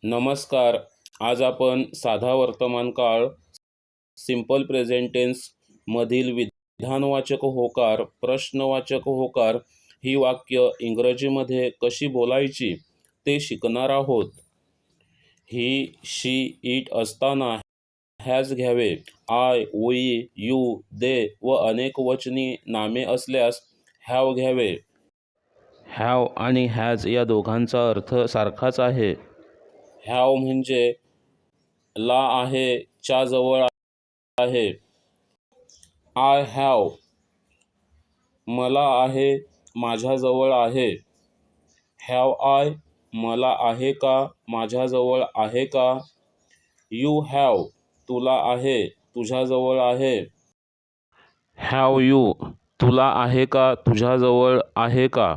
नमस्कार. आज आपण साधा वर्तमानकाळ सिंपल प्रेझेंट टेन्स मधील विधानवाचक होकार, प्रश्नवाचक होकार ही वाक्य इंग्रजीमध्ये कशी बोलायची ते शिकणार आहोत. ही, शी, इट असताना हॅज घ्यावे. आय, वी, यू, दे व अनेक वचनी नामे असल्यास हॅव घ्यावे. हॅव आणि हॅज या दोघांचा अर्थ सारखाच आहे. हॅव म्हणजे ला आहे, च्या जवळ आहे. आय हॅव मला आहे, माझ्याजवळ आहे. हॅव आय मला आहे का, माझ्याजवळ आहे का. यू हॅव तुला आहे, तुझ्याजवळ आहे. हॅव यू तुला आहे का, तुझ्याजवळ आहे का.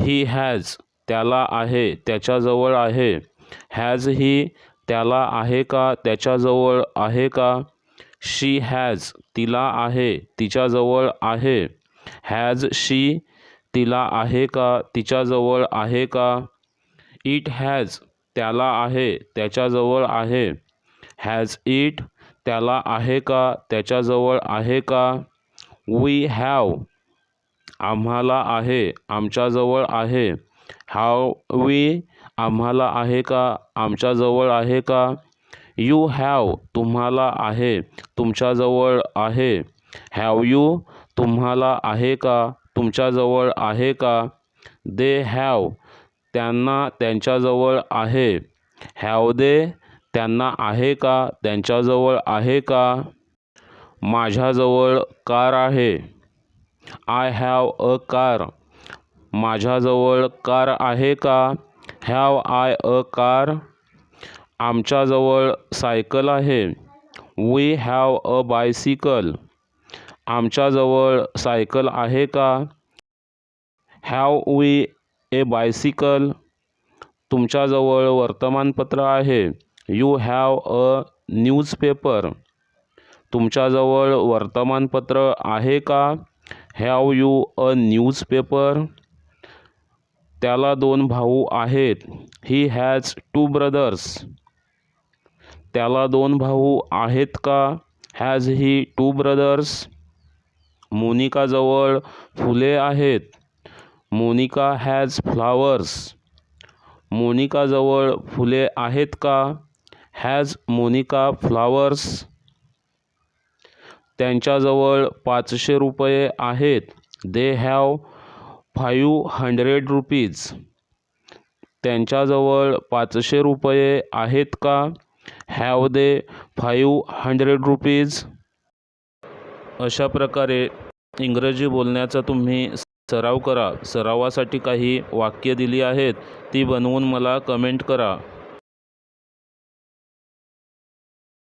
ही हॅज त्याला आहे, त्याच्याजवळ आहे. हॅज ही त्याला आहे का, त्याच्याजवळ आहे का. शी हॅज तिला आहे, तिच्याजवळ आहे. हॅज शी तिला आहे का, तिच्याजवळ आहे का. इट हॅज त्याला आहे, त्याच्याजवळ आहे. हॅज इट त्याला आहे का, त्याच्याजवळ आहे का. वी हॅव आम्हाला आहे, आमच्याजवळ आहे. हॅव वी आम्हाला आहे का, आमच्याजवळ आहे का. यू हॅव तुम्हाला आहे, तुमच्याजवळ आहे. हॅव यू तुम्हाला आहे का, तुमच्याजवळ आहे का. दे हॅव त्यांना त्यांच्याजवळ आहे. हॅव दे त्यांना आहे का, त्यांच्याजवळ आहे का. माझ्याजवळ कार आहे. आय हॅव अ कार माझ्याजवळ कार आहे का. हॅव आय अ कार आमच्याजवळ सायकल आहे. वी हॅव अ बायसिकल आमच्याजवळ सायकल आहे का. हॅव वी ए बायसिकल तुमच्याजवळ वर्तमानपत्र आहे. यू हॅव अ न्यूजपेपर तुमच्याजवळ वर्तमानपत्र आहे का. हॅव यू अ न्यूजपेपर त्याला 2 भाऊ आहेत. ही हॅज 2 ब्रदर्स त्याला 2 भाऊ आहेत का. Has he 2 brothers. मोनिकाजवळ फुले आहेत. मोनिका हॅज फ्लावर्स मोनिकाजवळ फुले आहेत का. Has Monika flowers. त्यांच्याजवळ 500 रुपये आहेत. दे हॅव 500 रुपीज त्यांच्याजवळ 500 रुपये आहेत का. Have they 500 rupees. अशा प्रकारे इंग्रजी बोलण्याचा तुम्ही सराव करा. सरावासाठी काही वाक्य दिली आहेत, ती बनवून मला कमेंट करा.